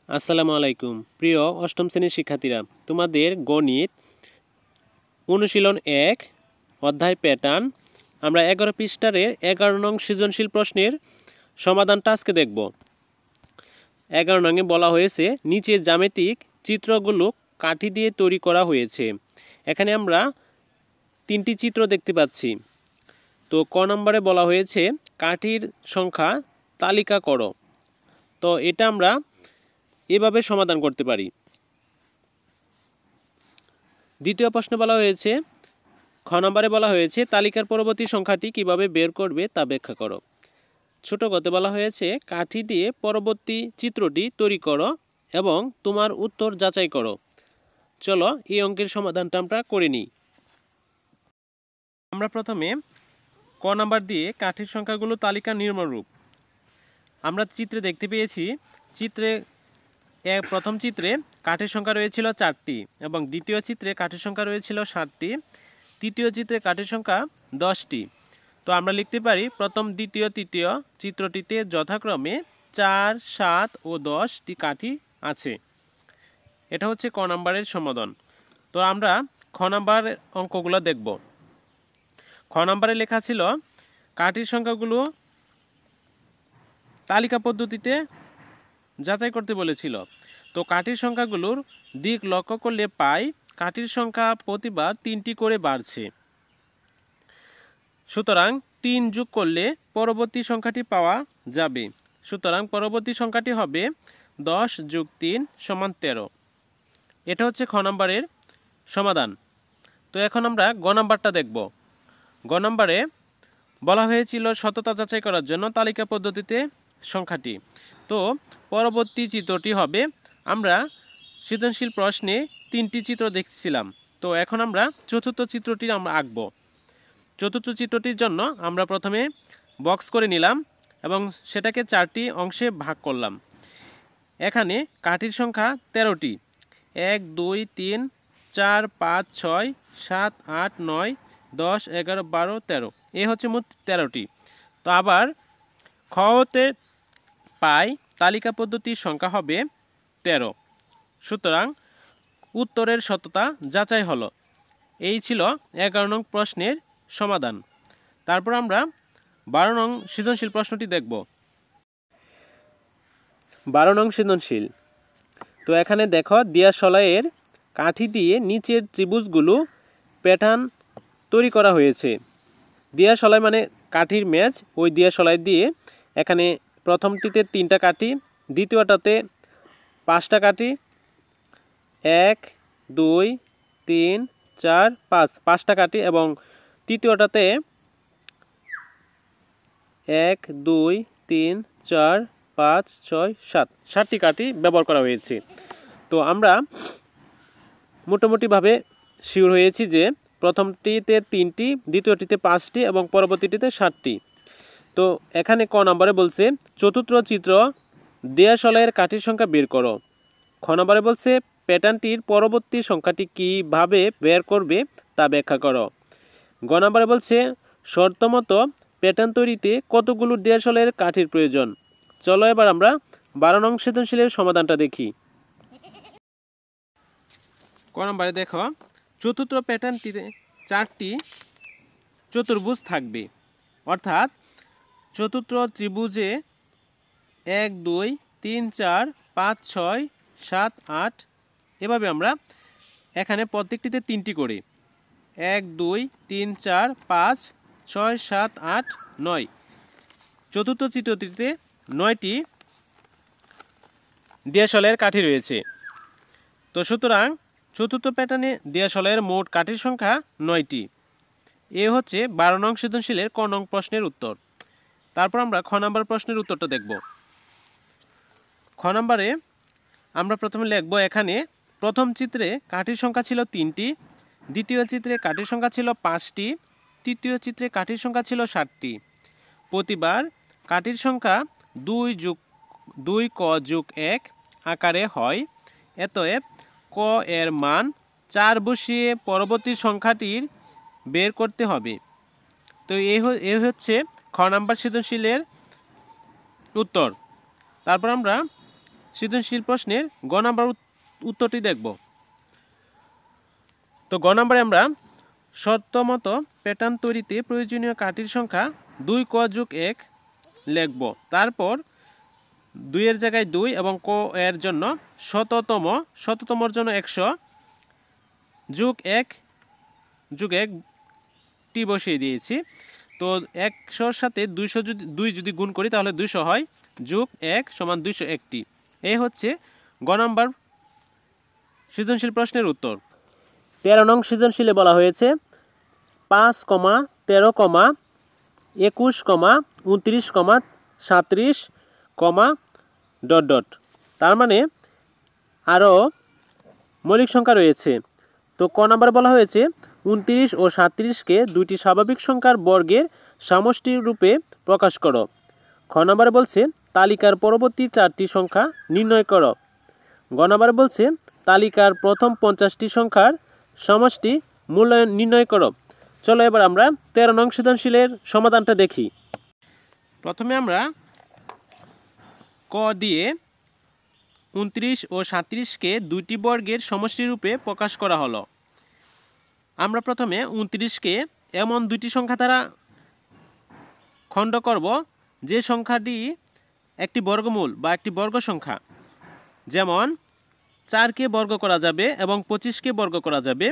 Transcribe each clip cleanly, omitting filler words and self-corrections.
আসসালামু আলাইকুম প্রিয় অষ্টম শ্রেণীর শিক্ষার্থীরা, তোমাদের গণিত অনুশীলন 1 অধ্যায় প্যাটার্ন আমরা 11 পৃষ্ঠারের 11 নং সৃজনশীল প্রশ্নের সমাধানটা আজকে দেখব। 11 নংয়ে বলা হয়েছে নিচে জ্যামিতিক চিত্রগুলো কাঠি দিয়ে তৈরি করা হয়েছে। এখানে আমরা 3টি চিত্র দেখতে পাচ্ছি। তো ক নম্বরে বলা হয়েছে কাঠির সংখ্যা তালিকা করো। তো এটা আমরা এভাবে সমাধান করতে পারি। দ্বিতীয় প্রশ্নে বলা হয়েছে খ নম্বরে বলা হয়েছে তালিকার পরবর্তী সংখ্যাটি কিভাবে বের করবে তা ব্যাখ্যা করো। ছোট গতে বলা হয়েছে কাঠি দিয়ে পরবর্তী চিত্রটি তৈরি করো এবং তোমার উত্তর যাচাই করো। চলো এই অঙ্কের সমাধানটা আমরা করে নিই। আমরা প্রথমে ক নাম্বার দিয়ে কাঠির সংখ্যাগুলো তালিকা নির্মাণরূপ আমরা চিত্রে দেখতে পেয়েছি। প্রথম চিত্রে কাঠের সংখ্যা রয়েছিল 4টি এবং দ্বিতীয় চিত্রে কাঠের সংখ্যা রয়েছিল 7টি, তৃতীয় চিত্রে কাঠের সংখ্যা 10টি। তো আমরা লিখতে পারি প্রথম, দ্বিতীয়, তৃতীয় চিত্রটিতে যথাক্রমে 4, 7 ও 10টি কাঠি আছে। এটা হচ্ছে ক নাম্বারের সমাধান। তো আমরা খ নাম্বার অঙ্কগুলো দেখব। খ নাম্বারে লেখা ছিল কাঠির সংখ্যাগুলো তালিকা পদ্ধতিতে যাচাই করতে বলেছিল। তো কাঠির সংখ্যাগুলোর দিক লক্ষ্য করলে পাই কাঠির সংখ্যা প্রতিবার 3টি করে বাড়ছে। সুতরাং 3 যোগ করলে পরবর্তী সংখ্যাটি পাওয়া যাবে। সুতরাং পরবর্তী সংখ্যাটি হবে 10 যোগ 3 সমান 13। এটা হচ্ছে খ নম্বরের সমাধান। তো এখন আমরা গ নাম্বারটা দেখব। গ নাম্বারে বলা হয়েছিল সততা যাচাই করার জন্য তালিকা পদ্ধতিতে সংখ্যাটি। তো পরবর্তী চিত্রটি হবে, আমরা সৃজনশীল প্রশ্নে 3টি চিত্র দেখছিলাম। তো এখন আমরা চতুর্থ চিত্রটি আমরা আঁকব। চতুর্থ চিত্রটির জন্য আমরা প্রথমে বক্স করে নিলাম এবং সেটাকে 4টি অংশে ভাগ করলাম। এখানে কাঠির সংখ্যা 13টি, 1, 2, 3, 4, 5, 6, 7, 8, 9, 10, 11, 12, 13 এ হচ্ছে মোট 13টি। তো আবার খ হতে পাই তালিকা পদ্ধতির সংখ্যা হবে 13। সুতরাং উত্তরের সততা যাচাই হলো। এই ছিল 11 নং প্রশ্নের সমাধান। তারপর আমরা 12 নং সৃজনশীল প্রশ্নটি দেখব। 12 নং সৃজনশীল। তো এখানে দেখো দিয়াশলাইয়ের কাঠি দিয়ে নিচের ত্রিভুজগুলো প্যাটার্ন তৈরি করা হয়েছে। দিয়াশলাই মানে কাঠির মেজ, ওই দিয়াশলাই দিয়ে এখানে প্রথমটিতে 3টা কাঠি, দ্বিতীয়টাতে 5টা কাঠি, 1, 2, 3, 4, 5টা কাঠি এবং তৃতীয়টাতে 1, 2, 3, 4, 5, 6, 7টি কাঠি ব্যবহার করা হয়েছে। তো আমরা মোটামুটিভাবে শিওর হয়েছি যে প্রথমটিতে 3টি, দ্বিতীয়টিতে 5টি এবং পরবর্তীটিতে 7টি। তো এখানে ক নম্বরে বলছে চতুর্থ চিত্র দেয়াশলাইয়ের কাঠির সংখ্যা বের করো। খ নম্বরে বলছে প্যাটার্নটির পরবর্তী সংখ্যাটি কীভাবে বের করবে তা ব্যাখ্যা করো। গ নম্বরে বলছে শর্তমতো প্যাটার্ন তৈরিতে কতগুলো দেয়াশলাইয়ের কাঠির প্রয়োজন। চলো এবার আমরা 12 নং সৃজনশীলের সমাধানটা দেখি। ক নম্বরে দেখো চতুর্থ প্যাটার্নটিতে 4টি চতুর্ভুজ থাকবে, অর্থাৎ চতুর্থ ত্রিভুজে 1, 2, 3, 4, 5, 6, 7, 8 এভাবে আমরা এখানে প্রত্যেকটিতে 3টি করে 1, 2, 3, 4, 5, 6, 7, 8, 9 চতুর্থ চিত্রটিতে 9টি দেয়াশলাইয়ের কাঠি রয়েছে। তো সুতরাং চতুর্থ প্যাটার্নে দেয়াশলাইয়ের মোট কাঠির সংখ্যা 9টি। এ হচ্ছে 12 নং সৃজনশীলের ক নং প্রশ্নের উত্তর। তারপর আমরা খ নম্বর প্রশ্নের উত্তরটা দেখব। খ নম্বরে আমরা প্রথমে লিখব, এখানে প্রথম চিত্রে কাঠির সংখ্যা ছিল 3টি, দ্বিতীয় চিত্রে কাঠির সংখ্যা ছিল 5টি, তৃতীয় চিত্রে কাঠির সংখ্যা ছিল 7টি। প্রতিবার কাঠির সংখ্যা 2 ক যোগ 1 আকারে হয়। অতএব ক এর মান 4 বসিয়ে পরবর্তী সংখ্যাটির বের করতে হবে। তো এই হচ্ছে খ নাম্বার সৃজনশীলের উত্তর। তারপর আমরা সৃজনশীল প্রশ্নের গ নাম্বার উত্তরটি দেখব। তো গ নাম্বারে আমরা শর্তমত প্যাটার্ন তৈরিতে প্রয়োজনীয় কাঠির সংখ্যা 2 ক যোগ 1 লিখব। তারপর 2 এর জায়গায় 2 এবং ক এর জন্য শততমর জন্য 100 যোগ 1 টি বসিয়ে দিয়েছি। তো 100-র সাথে 2 যদি গুণ করি তাহলে 200 হয়, যোগ 1 সমান 201টি। এই হচ্ছে গ নাম্বার সৃজনশীল প্রশ্নের উত্তর। 13 নং সৃজনশীলে বলা হয়েছে 5, 13, 21, 29, 37, ... তার মানে আরও মৌলিক সংখ্যা রয়েছে। তো ক নাম্বার বলা হয়েছে 29 ও 37কে দুইটি স্বাভাবিক সংখ্যার বর্গের সমষ্টি রূপে প্রকাশ করো। খ নাম্বারে বলছে তালিকার পরবর্তী 4টি সংখ্যা নির্ণয় করো। গ নাম্বারে বলছে তালিকার প্রথম 50টি সংখ্যার সমষ্টি মূল্যায়ন নির্ণয় করো। চলো এবার আমরা 13 নং সৃজনশীলের সমাধানটা দেখি। প্রথমে আমরা ক দিয়ে 29 ও 37কে দুইটি বর্গের সমষ্টি রূপে প্রকাশ করা হলো। আমরা প্রথমে 29কে এমন দুইটি সংখ্যা দ্বারা খণ্ড করব যে সংখ্যাটি একটি বর্গমূল বা একটি বর্গ সংখ্যা। যেমন 4কে বর্গ করা যাবে এবং 25কে বর্গ করা যাবে।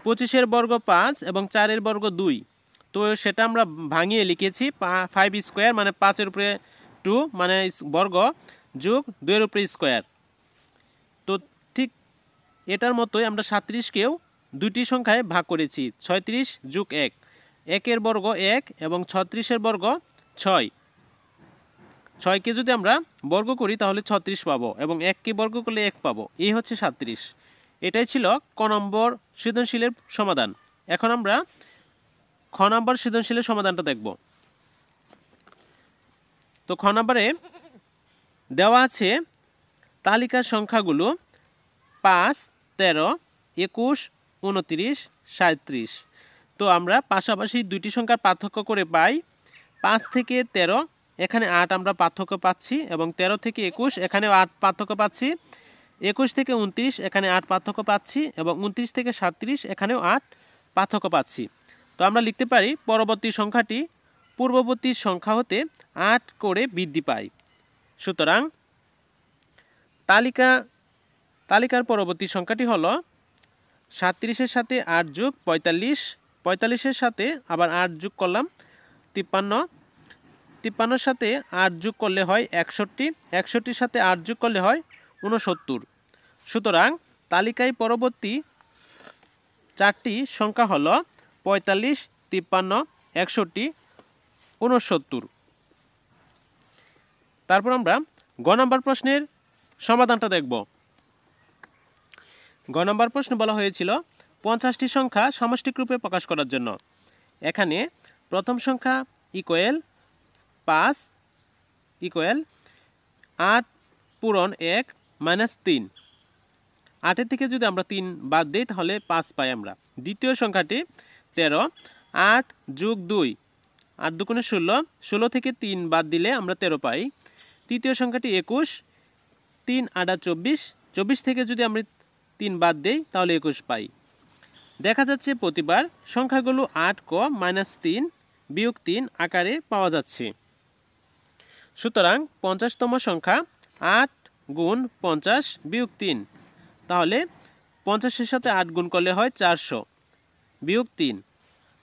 25-এর বর্গ 5 এবং 4-এর বর্গ 2। তো সেটা আমরা ভাঙিয়ে লিখেছি 5 স্কোয়ার মানে 5-এর উপরে 2 মানে বর্গ যোগ 2-এর উপরে স্কোয়ার। তো ঠিক এটার মতোই আমরা 37কেও দুইটি সংখ্যায় ভাগ করেছি 36 যোগ 1। 1-এর বর্গ 1 এবং 36-এর বর্গ 6। 6কে যদি আমরা বর্গ করি তাহলে 36 পাবো এবং 1কে বর্গ করলে 1 পাবো। এই হচ্ছে 37। এটাই ছিল ক নম্বর সৃজনশীলের সমাধান। এখন আমরা খ নম্বর সৃজনশীলের সমাধানটা দেখব। তো খ নম্বরে দেওয়া আছে তালিকার সংখ্যাগুলো 5, 13, 21, 29, 37। তো আমরা পাশাপাশি দুইটি সংখ্যার পার্থক্য করে পাই 5 থেকে 13 এখানে 8 আমরা পার্থক্য পাচ্ছি এবং 13 থেকে 21 এখানেও 8 পার্থক্য পাচ্ছি। 21 থেকে 29 এখানে 8 পার্থক্য পাচ্ছি এবং 29 থেকে 37 এখানেও 8 পার্থক্য পাচ্ছি। তো আমরা লিখতে পারি পরবর্তী সংখ্যাটি পূর্ববর্তী সংখ্যা হতে 8 করে বৃদ্ধি পায়। সুতরাং তালিকার পরবর্তী সংখ্যাটি হলো 37-এর সাথে 8 যোগ 45, 45-এর সাথে আবার 8 যোগ করলাম 53, 53-এর সাথে 8 যোগ করলে হয় 61, 61-এর সাথে 8 যোগ করলে হয় 69। সুতরাং তালিকায় পরবর্তী 4টি সংখ্যা হলো 45, 53, 61, 69। তারপর আমরা গ নম্বর প্রশ্নের সমাধানটা দেখব। গ নম্বর প্রশ্ন বলা হয়েছিল 50টি সংখ্যা সমষ্টিক রূপে প্রকাশ করার জন্য। এখানে প্রথম সংখ্যা ইকুয়াল 5 ইকুয়াল 8 পূরণ 1 মাইনাস 3। 8-এর থেকে যদি আমরা 3 বাদ দিই তাহলে 5 পাই আমরা। দ্বিতীয় সংখ্যাটি 13, 8 যোগ 2, 8 দুগুণে 16, 16 থেকে 3 বাদ দিলে আমরা 13 পাই। তৃতীয় সংখ্যাটি 21, 3 8 24, 24 থেকে যদি আমরা 3 বাদ দিই তাহলে 21 পাই। দেখা যাচ্ছে প্রতিবার সংখ্যাগুলো 8 ক -3 বিয়োগ 3 আকারে পাওয়া যাচ্ছে। সুতরাং 50তম সংখ্যা 8 গুণ 50 বিয়োগ 3। তাহলে 50-এর সাথে 8 গুণ করলে হয় 400 বিয়োগ 3।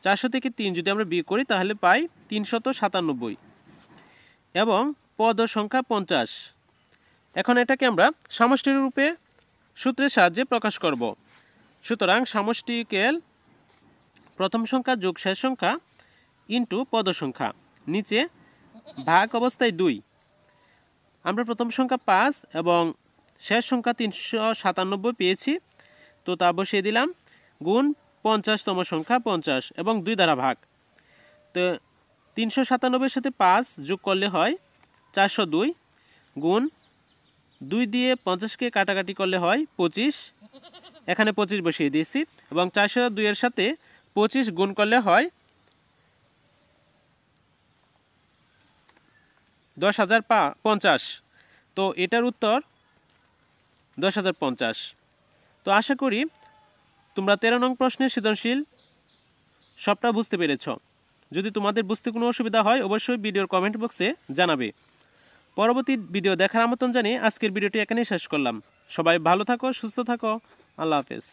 400 থেকে 3 যদি আমরা বিয়োগ করি তাহলে পাই 397 এবং পদ সংখ্যা 50। এখন এটাকে আমরা সমষ্টি রূপে সূত্রের সাহায্যে প্রকাশ করব। সুতরাং সমষ্টিকেল প্রথম সংখ্যা যোগ শেষ সংখ্যা ইন্টু পদ সংখ্যা, নিচে ভাগ অবস্থায় 2। আমরা প্রথম সংখ্যা 5 এবং শেষ সংখ্যা 397 পেয়েছি, তো তা বসিয়ে দিলাম গুণ 50তম সংখ্যা 50 এবং 2 দ্বারা ভাগ। তো 397-এর সাথে 5 যোগ করলে হয় 402 গুণ 2 দিয়ে 50কে কাটাকাটি করলে হয় 25। এখানে 25 বসিয়ে দিয়েছি এবং 402-এর সাথে 25 গুণ করলে হয় 10,050। তো এটার উত্তর 10,050। তো আশা করি তোমরা 13 নং প্রশ্নের সৃজনশীল সবটা বুঝতে পেরেছ। যদি তোমাদের বুঝতে কোনো অসুবিধা হয় অবশ্যই ভিডিওর কমেন্ট বক্সে জানাবে। পরবর্তী ভিডিও দেখার আমন্ত্রণ জানিয়ে আজকের ভিডিওটি এখানেই শেষ করলাম। সবাই ভালো থাকো, সুস্থ থাকো। আল্লাহ হাফেজ।